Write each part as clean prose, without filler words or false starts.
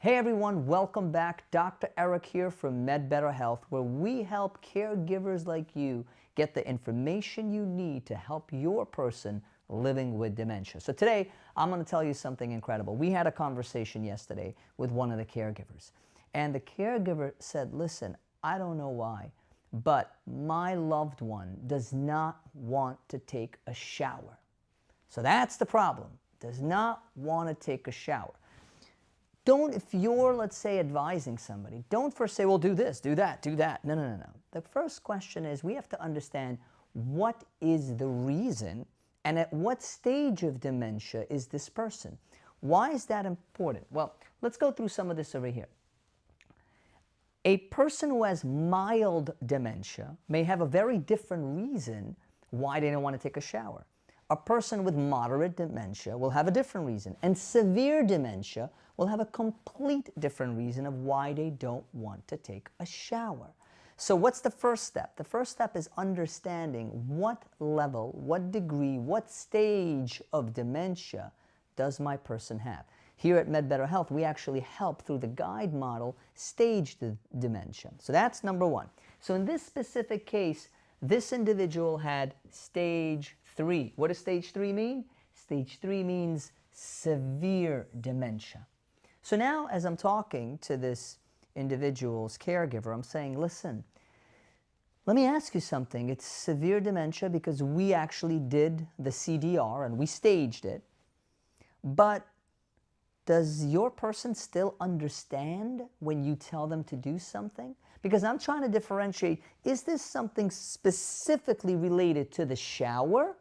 Hey everyone, welcome back. Dr. Eric here from Better Health, where we help caregivers like you get the information you need to help your person living with dementia. So today, I'm going to tell you something incredible. We had a conversation yesterday with one of the caregivers, and the caregiver said, listen, I don't know why, but my loved one does not want to take a shower. So that's the problem. Does not want to take a shower. Don't, if you're, let's say, advising somebody, don't first say, well, do this, do that, do that. No, no, no, no. The first question is we have to understand what is the reason and at what stage of dementia is this person. Why is that important? Well, let's go through some of this over here. A person who has mild dementia may have a very different reason why they don't want to take a shower. A person with moderate dementia will have a different reason, and severe dementia will have a complete different reason of why they don't want to take a shower. So what's the first step? The first step is understanding what level, what degree, what stage of dementia does my person have. Here at Better Health, we actually help through the guide model stage the dementia. So that's number one. So in this specific case, this individual had stage 3. What does stage 3 mean? Stage 3 means severe dementia. So now as I'm talking to this individual's caregiver, I'm saying, listen, let me ask you something. It's severe dementia because we actually did the CDR and we staged it. But does your person still understand when you tell them to do something? Because I'm trying to differentiate, is this something specifically related to the shower?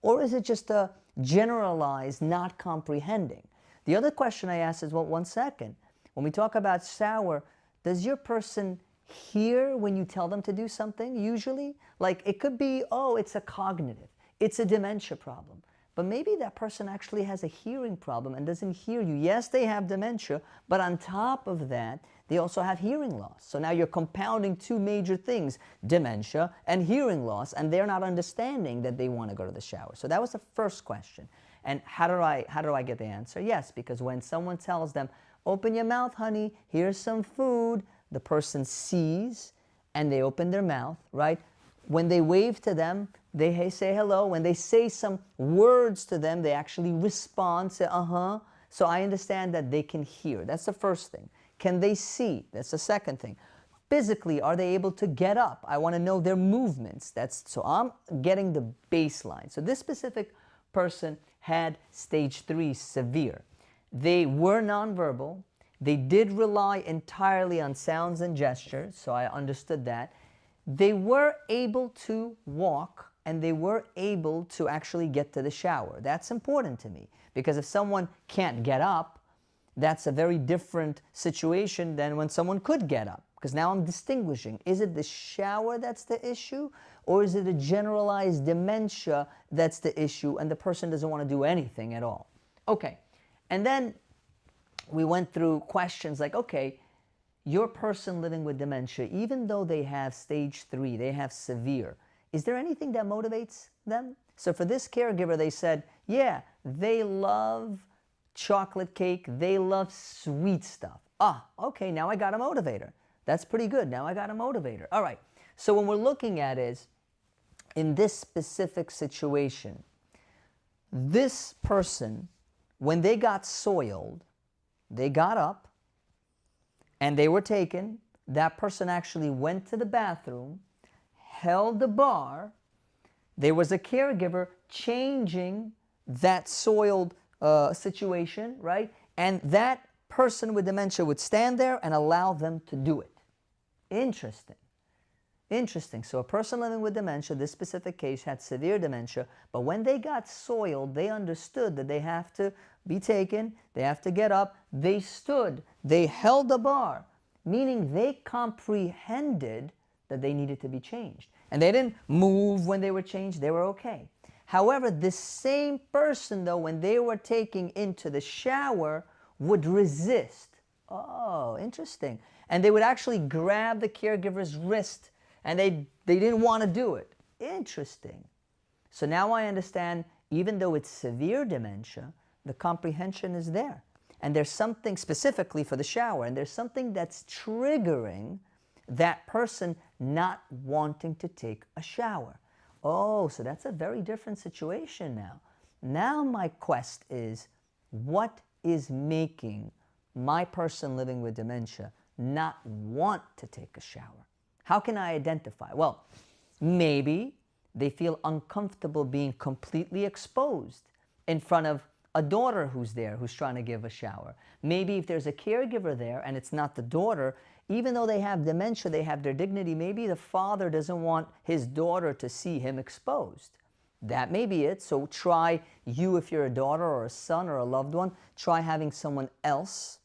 Or is it just a generalized not comprehending? The other question I asked is, well, one second. When we talk about shower, does your person hear when you tell them to do something usually? Like it could be, oh, it's a cognitive, it's a dementia problem. But maybe that person actually has a hearing problem and doesn't hear you. Yes, they have dementia, but on top of that, they also have hearing loss. So now you're compounding two major things, dementia and hearing loss, and they're not understanding that they want to go to the shower. So that was the first question. And how do I get the answer? Yes, because when someone tells them, open your mouth, honey, here's some food, the person sees and they open their mouth, right? When they wave to them, they say hello. When they say some words to them, they actually respond, say, uh-huh. So I understand that they can hear. That's the first thing. Can they see? That's the second thing. Physically, are they able to get up? I want to know their movements. So I'm getting the baseline. So this specific person had stage 3 severe. They were nonverbal. They did rely entirely on sounds and gestures, so I understood that. They were able to walk and they were able to actually get to the shower. That's important to me because if someone can't get up, that's a very different situation than when someone could get up, because now I'm distinguishing. Is it the shower that's the issue, or is it a generalized dementia that's the issue and the person doesn't want to do anything at all? Okay, and then we went through questions like, okay, your person living with dementia, even though they have stage 3, they have severe, is there anything that motivates them? So for this caregiver, they said, yeah, they love chocolate cake, they love sweet stuff. Ah, okay, now I got a motivator. That's pretty good. Now I got a motivator. All right. So when we're looking at is, in this specific situation, this person, when they got soiled, they got up and they were taken. That person actually went to the bathroom, held the bar. There was a caregiver changing that soiled situation, right? And that person with dementia would stand there and allow them to do it. Interesting. Interesting. So a person living with dementia, this specific case, had severe dementia, but when they got soiled, they understood that they have to be taken, they have to get up, they stood, they held the bar, meaning they comprehended that they needed to be changed. And they didn't move when they were changed, they were okay. However, this same person, though, when they were taking into the shower, would resist. Oh, interesting. And they would actually grab the caregiver's wrist, and they didn't want to do it. Interesting. So now I understand, even though it's severe dementia, the comprehension is there. and there's something specifically for the shower, and there's something that's triggering that person not wanting to take a shower. Oh, so that's a very different situation now. Now my quest is, what is making my person living with dementia not want to take a shower? How can I identify? Well, maybe they feel uncomfortable being completely exposed in front of a daughter who's there, who's trying to give a shower. Maybe if there's a caregiver there and it's not the daughter, even though they have dementia, they have their dignity, maybe the father doesn't want his daughter to see him exposed. That may be it. So try, you, if you're a daughter or a son or a loved one, try having someone else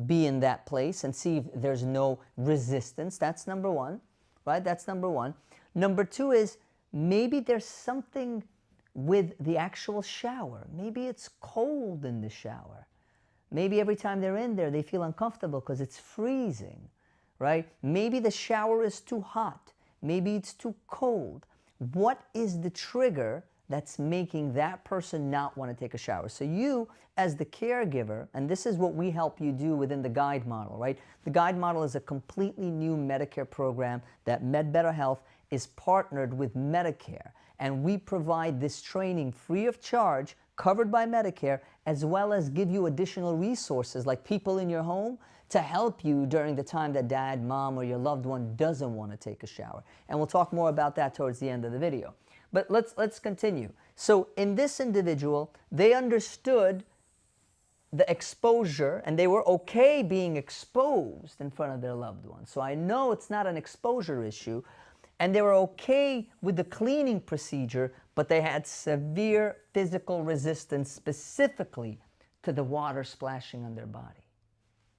be in that place and see if there's no resistance. That's number one, right? That's number one. Number two is, maybe there's something with the actual shower. Maybe it's cold in the shower. Maybe every time they're in there, they feel uncomfortable because it's freezing, right? Maybe the shower is too hot. Maybe it's too cold. What is the trigger that's making that person not want to take a shower? So you, as the caregiver, and this is what we help you do within the guide model, right? The guide model is a completely new Medicare program that MedBetterHealth is partnered with Medicare. And we provide this training free of charge, covered by Medicare, as well as give you additional resources like people in your home to help you during the time that dad, mom, or your loved one doesn't want to take a shower. And we'll talk more about that towards the end of the video. But let's continue. So in this individual, they understood the exposure, and they were okay being exposed in front of their loved one. So I know it's not an exposure issue, and they were okay with the cleaning procedure, but they had severe physical resistance specifically to the water splashing on their body.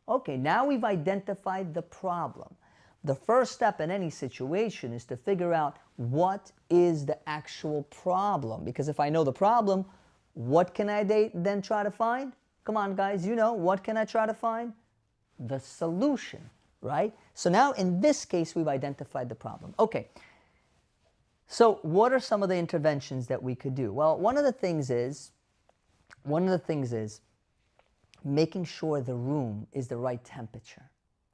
Okay, now we've identified the problem. The first step in any situation is to figure out what is the actual problem. Because if I know the problem, what can I then try to find? Come on, guys, you know, what can I try to find? The solution, right? So now in this case, we've identified the problem. Okay, so what are some of the interventions that we could do? Well, one of the things is making sure the room is the right temperature,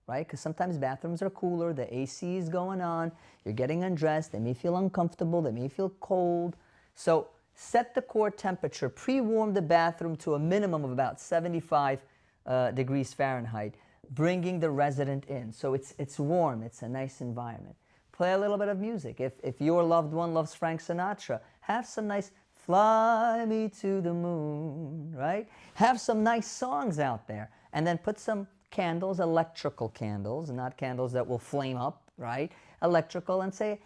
right? Because sometimes bathrooms are cooler, the AC is going on, you're getting undressed, they may feel uncomfortable, they may feel cold. So set the core temperature, pre-warm the bathroom to a minimum of about 75 degrees Fahrenheit, bringing the resident in. So it's warm, it's a nice environment. Play a little bit of music. If your loved one loves Frank Sinatra, have some nice "Fly Me to the Moon," right? Have some nice songs out there, and then put some candles, electrical candles, not candles that will flame up, right? Electrical, and say,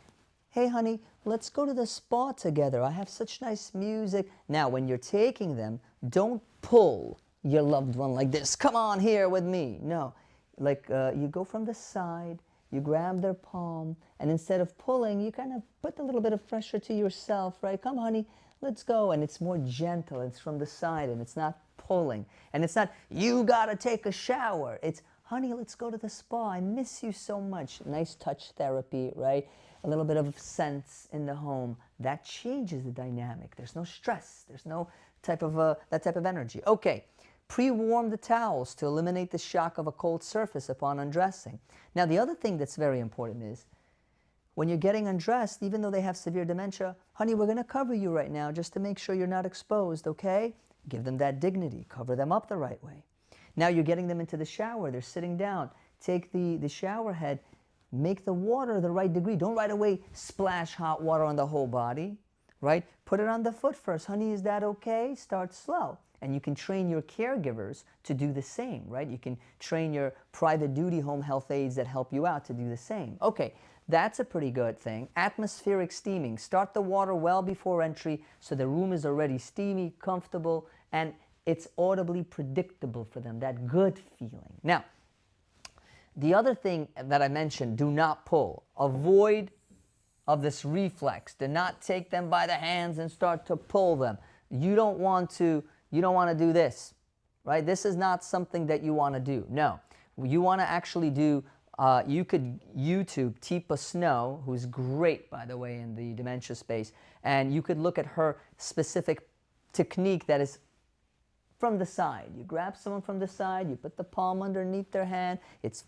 "Hey honey, let's go to the spa together. I have such nice music." Now, when you're taking them, don't pull your loved one like this. "Come on here with me." No, like you go from the side, you grab their palm, and instead of pulling, you kind of put a little bit of pressure to yourself, right? "Come honey, let's go." And it's more gentle, it's from the side, and it's not pulling. And it's not, "You gotta take a shower." It's, "Honey, let's go to the spa. I miss you so much." Nice touch therapy, right? A little bit of sense in the home. That changes the dynamic. There's no stress. There's no type of that type of energy. Okay, pre-warm the towels to eliminate the shock of a cold surface upon undressing. Now, the other thing that's very important is, when you're getting undressed, even though they have severe dementia, "Honey, we're going to cover you right now just to make sure you're not exposed, okay?" Give them that dignity. Cover them up the right way. Now you're getting them into the shower. They're sitting down. Take the shower head. Make the water the right degree. Don't right away splash hot water on the whole body, right? Put it on the foot first. "Honey, is that okay?" Start slow. And you can train your caregivers to do the same, right? You can train your private duty home health aides that help you out to do the same. Okay, that's a pretty good thing. Atmospheric steaming. Start the water well before entry so the room is already steamy, comfortable, and it's audibly predictable for them, that good feeling. Now, the other thing that I mentioned, do not pull. Avoid of this reflex. Do not take them by the hands and start to pull them. You don't want to do this, right? This is not something that you want to do. No, you want to actually do, you could YouTube Teepa Snow, who's great, by the way, in the dementia space, and you could look at her specific technique that is, from the side. You grab someone from the side, you put the palm underneath their hand,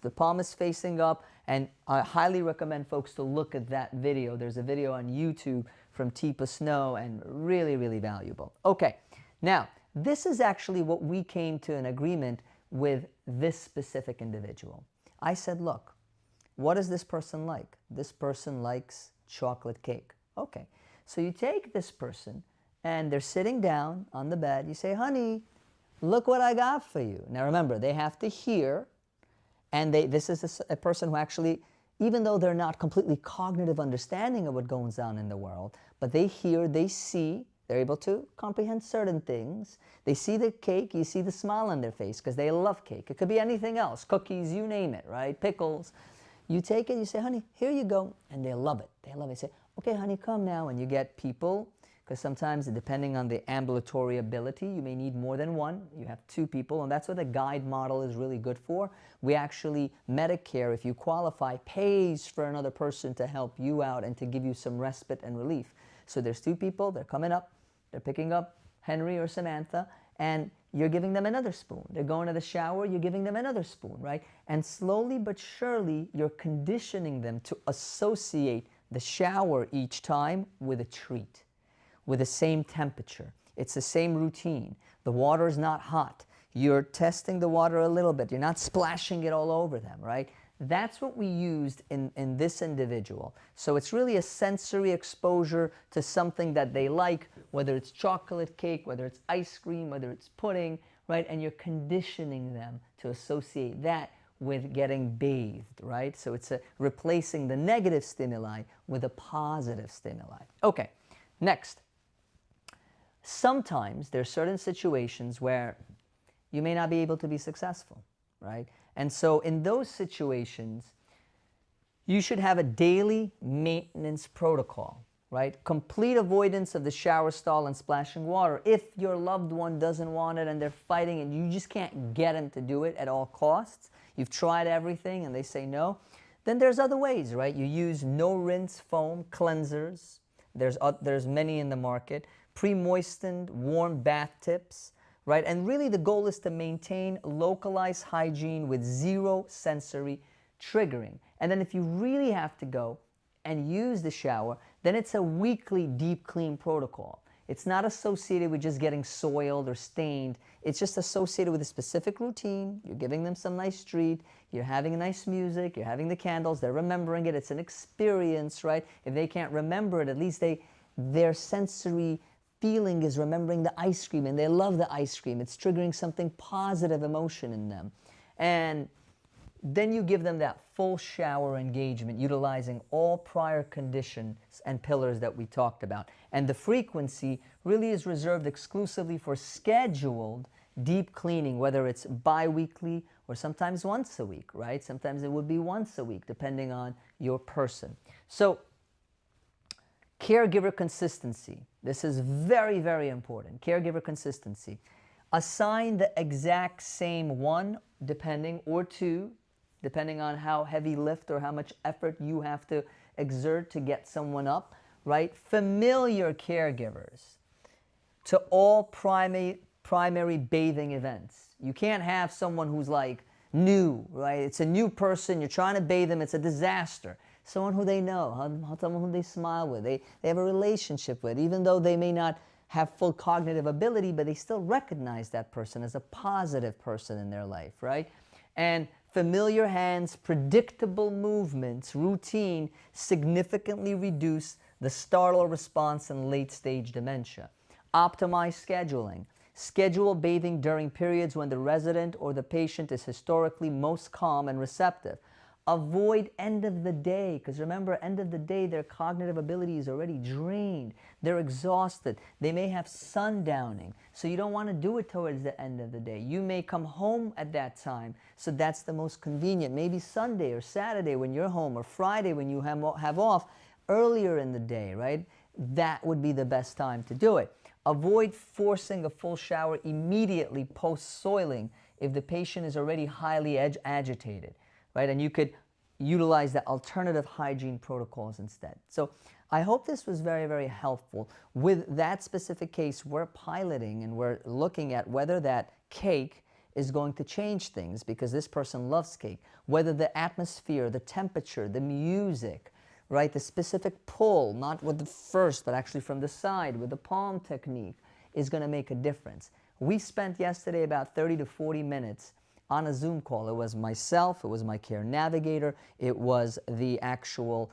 the palm is facing up, and I highly recommend folks to look at that video. There's a video on YouTube from Teepa Snow, and really, really valuable. Okay, now, this is actually what we came to an agreement with this specific individual. I said, look, what is this person like? This person likes chocolate cake. Okay, so you take this person, and they're sitting down on the bed. You say, honey, look what I got for you. Now remember, they have to hear, and this is a person who actually, even though they're not completely cognitive understanding of what goes on in the world, but they hear, they see, they're able to comprehend certain things. They see the cake, you see the smile on their face because they love cake. It could be anything else, cookies, you name it, right? Pickles. You take it, you say, honey, here you go, and they love it. They love it. They say, okay, honey, come now. And you get people, because sometimes depending on the ambulatory ability, you may need more than one. You have two people, and that's what the guide model is really good for. We actually, Medicare, if you qualify, pays for another person to help you out and to give you some respite and relief. So there's two people, they're coming up, they're picking up Henry or Samantha, and you're giving them another spoon. They're going to the shower, you're giving them another spoon, right? And slowly but surely, you're conditioning them to associate the shower each time with a treat, with the same temperature. It's the same routine. The water is not hot. You're testing the water a little bit. You're not splashing it all over them, right? That's what we used in this individual. So it's really a sensory exposure to something that they like, whether it's chocolate cake, whether it's ice cream, whether it's pudding, right? And you're conditioning them to associate that with getting bathed, right? So it's replacing the negative stimuli with a positive stimuli. Okay, next. Sometimes there are certain situations where you may not be able to be successful, right? And so in those situations, you should have a daily maintenance protocol, right? Complete avoidance of the shower stall and splashing water. If your loved one doesn't want it and they're fighting and you just can't get them to do it at all costs, you've tried everything and they say no, then there's other ways, right? You use no-rinse foam cleansers. There's many in the market. Pre-moistened warm bath tips, right? And really the goal is to maintain localized hygiene with zero sensory triggering. And then if you really have to go and use the shower, then it's a weekly deep clean protocol. It's not associated with just getting soiled or stained. It's just associated with a specific routine. You're giving them some nice treat. You're having nice music. You're having the candles. They're remembering it. It's an experience, right? If they can't remember it, at least their sensory feeling is remembering the ice cream, and they love the ice cream. It's triggering something positive emotion in them. And then you give them that full shower engagement, utilizing all prior conditions and pillars that we talked about. And the frequency really is reserved exclusively for scheduled deep cleaning, whether it's bi-weekly or sometimes once a week, right? Sometimes it would be once a week, depending on your person. So, caregiver consistency. This is very, very important. Caregiver consistency. Assign the exact same one, or two, depending on how heavy lift or how much effort you have to exert to get someone up, right? Familiar caregivers to all primary bathing events. You can't have someone who's like new, right? It's a new person, you're trying to bathe them, it's a disaster. Someone who they know, someone who they smile with, they have a relationship with, even though they may not have full cognitive ability, but they still recognize that person as a positive person in their life, right? And familiar hands, predictable movements, routine, significantly reduce the startle response in late-stage dementia. Optimize scheduling. Schedule bathing during periods when the resident or the patient is historically most calm and receptive. Avoid end of the day, because remember, end of the day, their cognitive ability is already drained. They're exhausted. They may have sundowning, so you don't want to do it towards the end of the day. You may come home at that time, so that's the most convenient. Maybe Sunday or Saturday when you're home, or Friday when you have off, earlier in the day, right? That would be the best time to do it. Avoid forcing a full shower immediately post-soiling if the patient is already highly agitated. Right? And you could utilize the alternative hygiene protocols instead. So I hope this was very, very helpful. With that specific case, we're piloting and we're looking at whether that cake is going to change things, because this person loves cake, whether the atmosphere, the temperature, the music, right, the specific pull, not with the first, but actually from the side with the palm technique, is going to make a difference. We spent yesterday about 30 to 40 minutes on a Zoom call. It was myself, it was my care navigator, it was the actual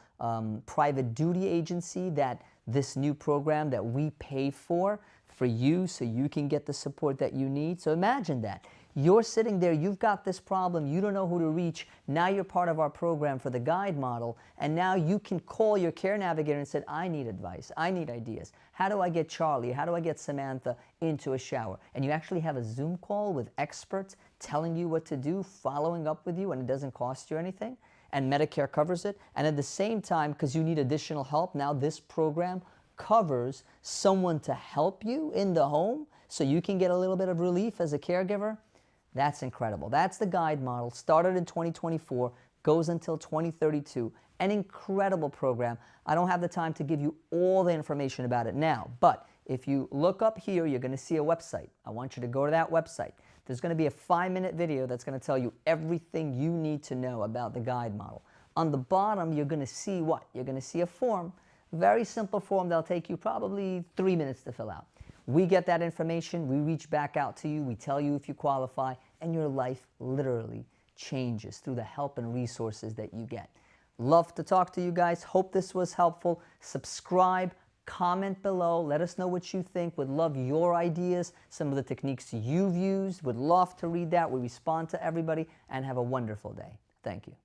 private duty agency that this new program that we pay for you so you can get the support that you need. So imagine that. You're sitting there, you've got this problem, you don't know who to reach. Now you're part of our program for the guide model, and now you can call your care navigator and say, I need advice, I need ideas. How do I get Charlie, how do I get Samantha into a shower? And you actually have a Zoom call with experts telling you what to do, following up with you, and it doesn't cost you anything. And Medicare covers it. And at the same time, because you need additional help, now this program covers someone to help you in the home so you can get a little bit of relief as a caregiver. That's incredible. That's the guide model. Started in 2024, goes until 2032. An incredible program. I don't have the time to give you all the information about it now, but if you look up here, you're going to see a website. I want you to go to that website. There's going to be a 5-minute video that's going to tell you everything you need to know about the guide model. On the bottom, you're going to see what? You're going to see a form, very simple form that'll take you probably 3 minutes to fill out. We get that information, we reach back out to you, we tell you if you qualify, and your life literally changes through the help and resources that you get. Love to talk to you guys. Hope this was helpful. Subscribe, comment below, let us know what you think. Would love your ideas, some of the techniques you've used. Would love to read that. We respond to everybody, and have a wonderful day. Thank you.